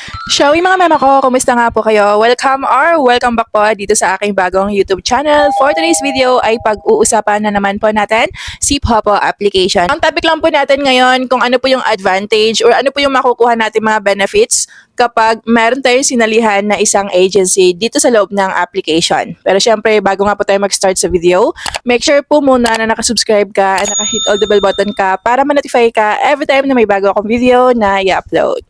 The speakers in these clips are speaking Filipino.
Showing mga mema ko, kumusta nga po kayo? Welcome back po dito sa aking bagong YouTube channel. For today's video ay pag-uusapan na naman po natin si Popo application. Ang topic lang po natin ngayon kung ano po yung advantage or ano po yung makukuha natin mga benefits kapag meron tayong sinalihan na isang agency dito sa loob ng application. Pero syempre, bago nga po tayo mag-start sa video, make sure po muna na nakasubscribe ka at nakahit all the bell button ka para ma-notify ka every time na may bago akong video na i-upload.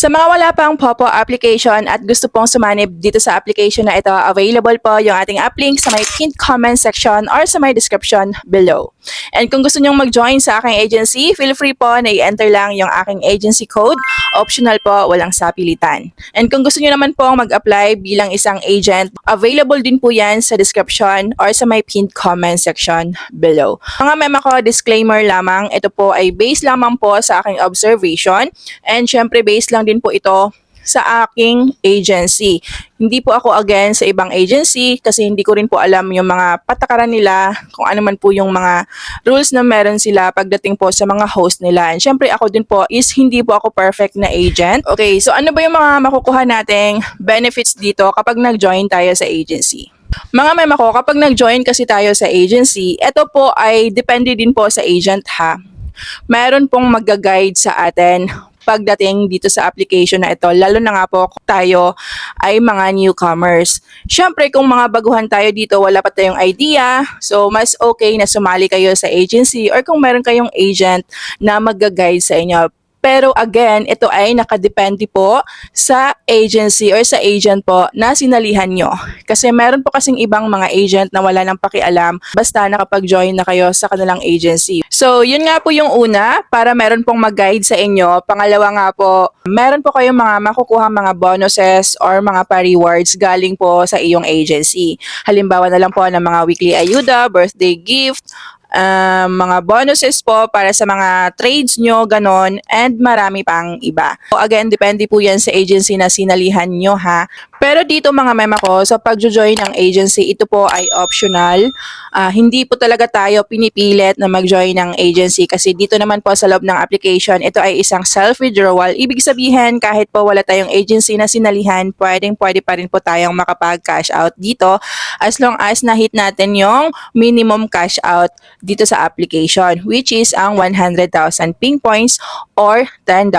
Sa mga wala pang Popo application at gusto pong sumanib dito sa application na ito, available po yung ating app link sa may pinned comment section or sa may description below. And kung gusto nyong mag-join sa aking agency, feel free po na i-enter lang yung aking agency code. Optional po, walang sapilitan. And kung gusto nyo naman pong mag-apply bilang isang agent, available din po yan sa description or sa may pinned comment section below. Mga mema ko, disclaimer lamang, ito po ay based lamang po sa aking observation and syempre based lang din po ito sa aking agency. Hindi po ako against sa ibang agency kasi hindi ko rin po alam yung mga patakaran nila, kung ano man po yung mga rules na meron sila pagdating po sa mga host nila. And syempre ako din po is hindi po ako perfect na agent. Okay, so ano ba yung mga makukuha nating benefits dito kapag nag-join tayo sa agency? Mga mema ko, kapag nag-join kasi tayo sa agency, ito po ay depende din po sa agent ha. Meron pong mag-guide sa atin pagdating dito sa application na ito, lalo na nga po tayo ay mga newcomers. Syempre, kung mga baguhan tayo dito, wala pa tayong idea, so mas okay na sumali kayo sa agency or kung meron kayong agent na mag-guide sa inyo. Pero again, ito ay nakadepende po sa agency or sa agent po na sinalihan nyo. Kasi meron po kasing ibang mga agent na wala nang pakialam basta nakapag-join na kayo sa kanilang agency. So, yun nga po yung una, para meron pong mag-guide sa inyo. Pangalawa nga po, meron po kayong mga makukuha mga bonuses or mga pa-rewards galing po sa iyong agency. Halimbawa na lang po ng mga weekly ayuda, birthday gift, mga bonuses po para sa mga trades nyo, ganon, and marami pang iba. So again, depende po yan sa agency na sinalihan nyo ha. Pero dito mga mema ko, sa pag-join ng agency, ito po ay optional. Hindi po talaga tayo pinipilit na mag-join ng agency kasi dito naman po sa loob ng application, ito ay isang self-withdrawal. Ibig sabihin, kahit po wala tayong agency na sinalihan, pwede pa rin po tayong makapag-cash out dito as long as na-hit natin yung minimum cash out dito sa application, which is ang 100,000 ping points or $10.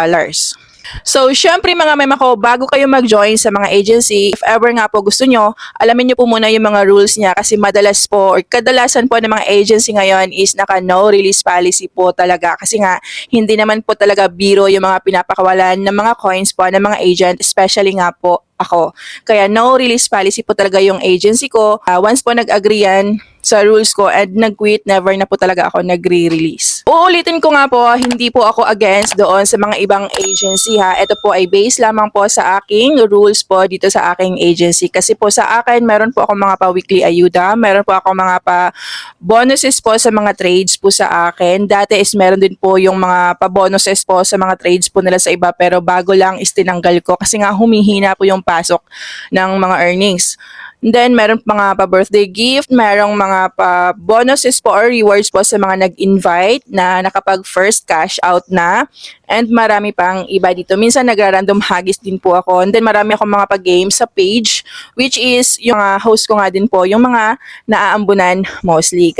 So, syempre mga mema ko, bago kayo mag-join sa mga agency, if ever nga po gusto nyo, alamin nyo po muna yung mga rules niya kasi madalas po or kadalasan po ng mga agency ngayon is naka no release policy po talaga kasi nga hindi naman po talaga biro yung mga pinapakawalan ng mga coins po ng mga agent, especially nga po ako. Kaya no release policy po talaga yung agency ko. Once po nag-agree yan sa rules ko and nag-quit, never na po talaga ako nagre-release. Uulitin ko nga po, hindi po ako against doon sa mga ibang agency ha. Ito po ay based lamang po sa aking rules po dito sa aking agency. Kasi po sa akin, meron po ako mga pa-weekly ayuda, meron po ako mga pa-bonuses po sa mga trades po sa akin. Dati is meron din po yung mga pa-bonuses po sa mga trades po nila sa iba pero bago lang is tinanggal ko kasi nga humihina po yung pasok ng mga earnings. And then, meron mga pa-birthday gift, merong mga pa-bonuses po or rewards po sa mga nag-invite na nakapag-first cash out na. And marami pang iba dito. Minsan, nagra-random hagis din po ako. And then, marami akong mga pa-games sa page, which is yung host ko nga din po, yung mga naaambunan mostly.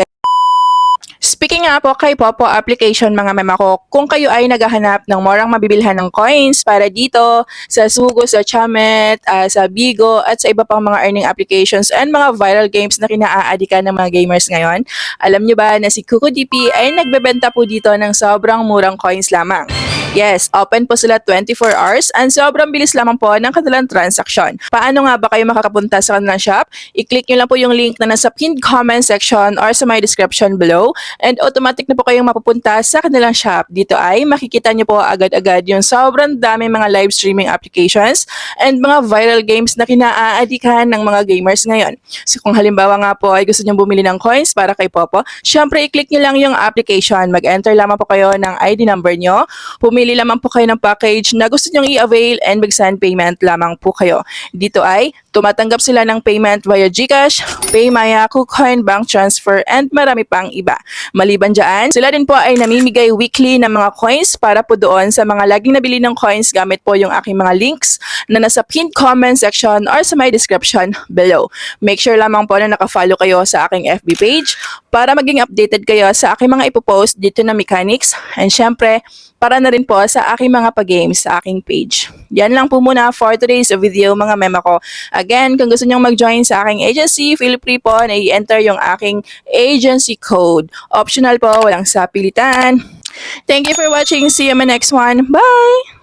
Speaking nga po kay Popo application mga mema ko, kung kayo ay naghahanap ng murang mabibilhan ng coins para dito sa Sugo, sa Chamet, sa Bigo at sa iba pang mga earning applications and mga viral games na kinaaadikan ng mga gamers ngayon, alam nyo ba na si KukuDP ay nagbebenta po dito ng sobrang murang coins lamang. Yes, open po sila 24 hours and sobrang bilis lamang po ng kanilang transaction. Paano nga ba kayo makakapunta sa kanilang shop? I-click nyo lang po yung link na nasa pinned comment section or sa my description below and automatic na po kayong mapupunta sa kanilang shop. Dito ay makikita nyo po agad-agad yung sobrang dami mga live streaming applications and mga viral games na kinaaadikan ng mga gamers ngayon. So kung halimbawa nga po ay gusto nyo bumili ng coins para kay Popo, syempre i-click nyo lang yung application. Mag-enter lamang po kayo ng ID number nyo. Pumili lamang po kayo ng package na gusto nyong i-avail and mag-send payment lamang po kayo. Dito ay Tumatanggap sila ng payment via GCash, Paymaya, KuCoin, Bank Transfer, and marami pang iba. Maliban dyan, sila din po ay namimigay weekly ng mga coins para po doon sa mga laging nabili ng coins gamit po yung aking mga links na nasa pinned comment section or sa my description below. Make sure lamang po na nakafollow kayo sa aking FB page para maging updated kayo sa aking mga ipopost dito na mechanics, and syempre para na rin po sa aking mga pag-games sa aking page. Yan lang po muna for today's video mga mema ko. Again, kung gusto nyong mag-join sa aking agency, feel free po na i-enter yung aking agency code. Optional po, walang sapilitan. Thank you for watching. See you in my next one. Bye!